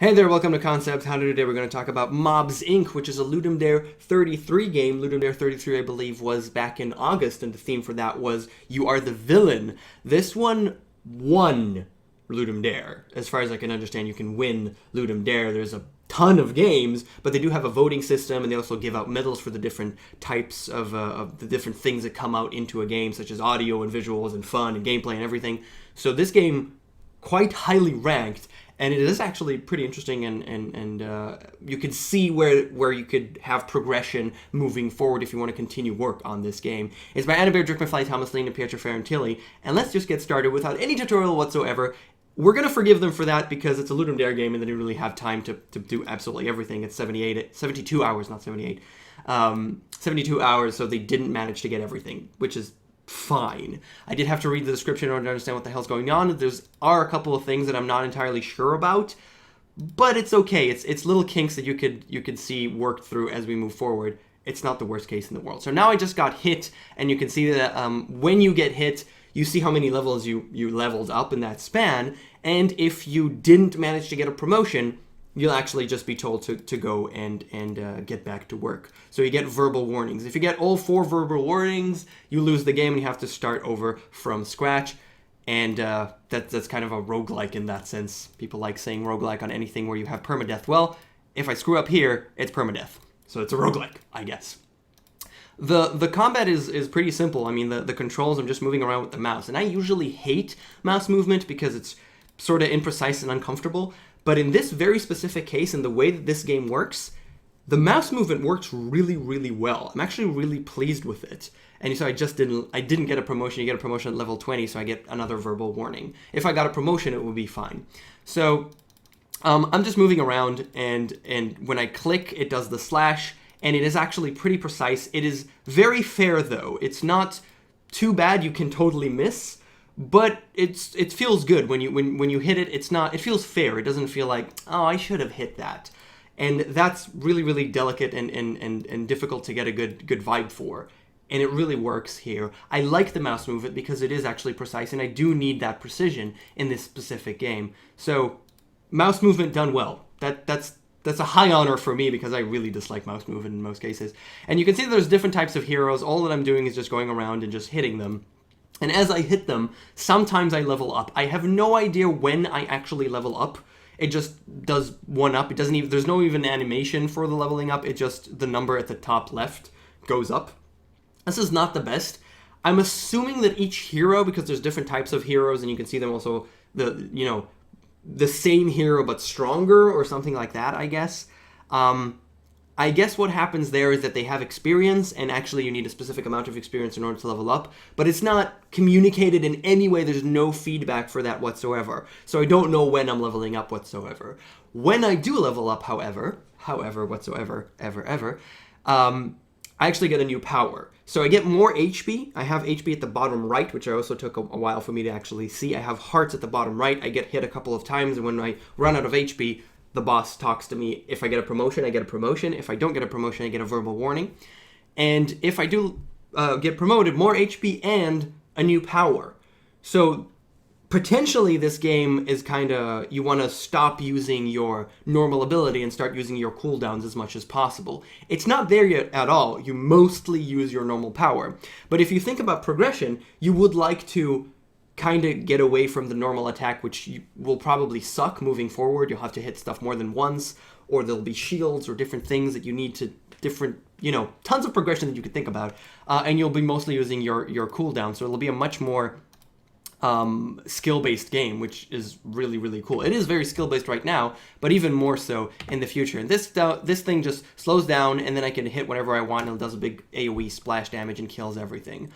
Hey there, welcome to Concept. Today we're going to talk about Mobs Inc., which is a Ludum Dare 33 game. Ludum Dare 33, I believe, was back in August, and the theme for that was You Are the Villain. This one won Ludum Dare. As far as I can understand, you can win Ludum Dare. There's a ton of games, but they do have a voting system, and they also give out medals for the different types of the different things that come out into a game, such as audio and visuals and fun and gameplay and everything. So this game, quite highly ranked, and it is actually pretty interesting, and you can see where you could have progression moving forward if you want to continue work on this game. It's by Annabelle Drickmanfly, Thomas Lane, and Pietro Ferrantilli, and let's just get started without any tutorial whatsoever. We're going to forgive them for that because it's a Ludum Dare game and they didn't really have time to do absolutely everything. It's 72 hours, not 78. 72 hours, so they didn't manage to get everything, which is fine. I did have to read the description in order to understand what the hell's going on. There are a couple of things that I'm not entirely sure about, but it's okay. It's little kinks that you could see worked through as we move forward. It's not the worst case in the world. So now I just got hit, and you can see that when you get hit, you see how many levels you leveled up in that span, and if you didn't manage to get a promotion, you'll actually just be told to go and get back to work. So you get verbal warnings. If you get all 4 verbal warnings, you lose the game and you have to start over from scratch. And that's kind of a roguelike in that sense. People like saying roguelike on anything where you have permadeath. Well, if I screw up here, it's permadeath. So it's a roguelike, I guess. The combat is pretty simple. I mean, the controls, I'm just moving around with the mouse. And I usually hate mouse movement because it's sort of imprecise and uncomfortable. But in this very specific case, and the way that this game works, the mouse movement works really, really well. I'm actually really pleased with it. And so I didn't get a promotion. You get a promotion at level 20, so I get another verbal warning. If I got a promotion, it would be fine. So I'm just moving around, and when I click, it does the slash, and it is actually pretty precise. It is very fair, though. It's not too bad you can totally miss. But it feels good when you hit it. It feels fair. It doesn't feel like, oh, I should have hit that. And that's really, really delicate and difficult to get a good vibe for. And it really works here. I like the mouse movement because it is actually precise, and I do need that precision in this specific game. So mouse movement done well. That's a high honor for me because I really dislike mouse movement in most cases. And you can see that there's different types of heroes. All that I'm doing is just going around and just hitting them. And as I hit them, sometimes I level up. I have no idea when I actually level up. It just does one up. It doesn't even, there's no even animation for the leveling up. It just, the number at the top left goes up. This is not the best. I'm assuming that each hero, because there's different types of heroes, and you can see them also, the same hero but stronger or something like that, I guess. I guess what happens there is that they have experience, and actually you need a specific amount of experience in order to level up, but it's not communicated in any way. There's no feedback for that whatsoever. So I don't know when I'm leveling up whatsoever. When I do level up, however, whatsoever, ever, I actually get a new power. So I get more HP. I have HP at the bottom right, which I also took a while for me to actually see. I have hearts at the bottom right. I get hit a couple of times, and when I run out of HP, the boss talks to me. If I get a promotion, I get a promotion. If I don't get a promotion, I get a verbal warning. And if I do get promoted, more HP and a new power. So potentially this game is kind of, you want to stop using your normal ability and start using your cooldowns as much as possible. It's not there yet at all. You mostly use your normal power. But if you think about progression, you would like to kind of get away from the normal attack, which will probably suck moving forward. You'll have to hit stuff more than once, or there'll be shields or different things that you need to, tons of progression that you could think about, and you'll be mostly using your cooldown, so it'll be a much more skill-based game, which is really, really cool. It is very skill-based right now, but even more so in the future. And this thing just slows down, and then I can hit whenever I want, and it does a big AoE splash damage and kills everything.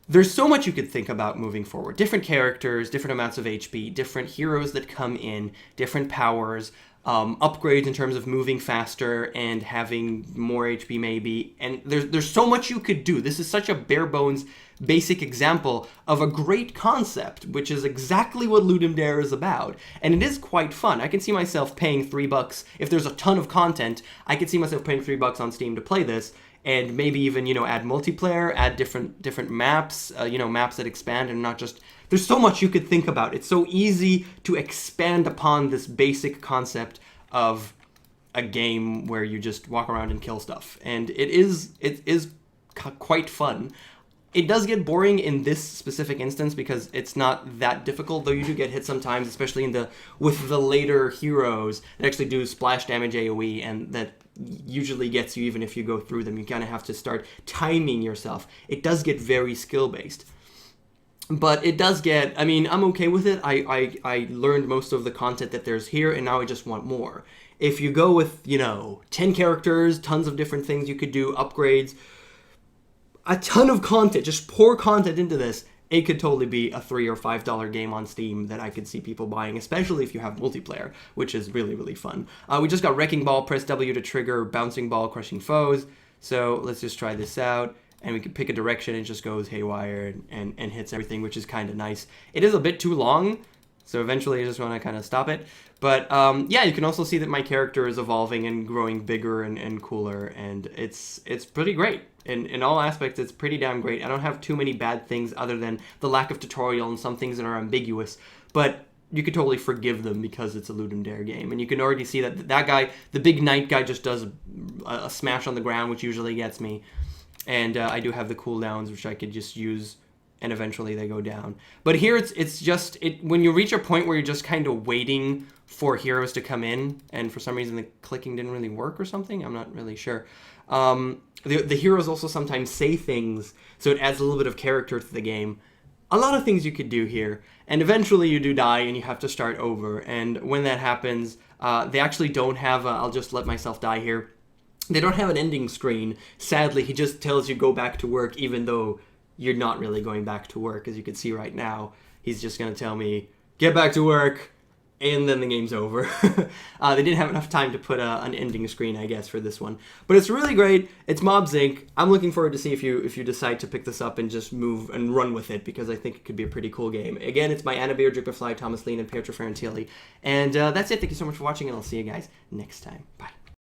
There's so much you could think about moving forward. Different characters, different amounts of HP, different heroes that come in, different powers, upgrades in terms of moving faster and having more HP maybe. And there's so much you could do. This is such a bare bones, basic example of a great concept, which is exactly what Ludum Dare is about. And it is quite fun. I can see myself paying $3. If there's a ton of content, I could see myself paying $3 on Steam to play this. And maybe even, add multiplayer, add different maps, maps that expand and not just there's so much you could think about. It's so easy to expand upon this basic concept of a game where you just walk around and kill stuff, and it is quite fun. It does get boring in this specific instance because it's not that difficult, though you do get hit sometimes, especially with the later heroes that actually do splash damage AoE, and that usually gets you even if you go through them. You kind of have to start timing yourself. It does get very skill-based. But it does get, I mean, I'm okay with it. I learned most of the content that there's here, and now I just want more. If you go with, 10 characters, tons of different things you could do, upgrades, a ton of content, just pour content into this, it could totally be a $3 or $5 game on Steam that I could see people buying, especially if you have multiplayer, which is really, really fun. We just got Wrecking Ball, press W to trigger Bouncing Ball, crushing foes. So let's just try this out. And we can pick a direction, and it just goes haywire and hits everything, which is kind of nice. It is a bit too long, so eventually I just want to kind of stop it. But yeah, you can also see that my character is evolving and growing bigger and cooler, and it's pretty great. In all aspects, it's pretty damn great. I don't have too many bad things other than the lack of tutorial and some things that are ambiguous, but you could totally forgive them because it's a Ludum Dare game. And you can already see that guy, the big knight guy, just does a smash on the ground, which usually gets me. And I do have the cooldowns, which I could just use, and eventually they go down. But here it's just when you reach a point where you're just kind of waiting for heroes to come in, and for some reason the clicking didn't really work or something, I'm not really sure. The heroes also sometimes say things, so it adds a little bit of character to the game. A lot of things you could do here, and eventually you do die and you have to start over. And when that happens, they actually don't have I'll just let myself die here. They don't have an ending screen. Sadly, he just tells you go back to work, even though you're not really going back to work. As you can see right now, he's just going to tell me, get back to work, and then the game's over. They didn't have enough time to put an ending screen, I guess, for this one. But it's really great. It's Mobs Inc. I'm looking forward to see if you decide to pick this up and just move and run with it, because I think it could be a pretty cool game. Again, it's by Anna Beer, Dripperfly, Thomas Lean, and Pietro Ferrantilli. And that's it. Thank you so much for watching, and I'll see you guys next time. Bye.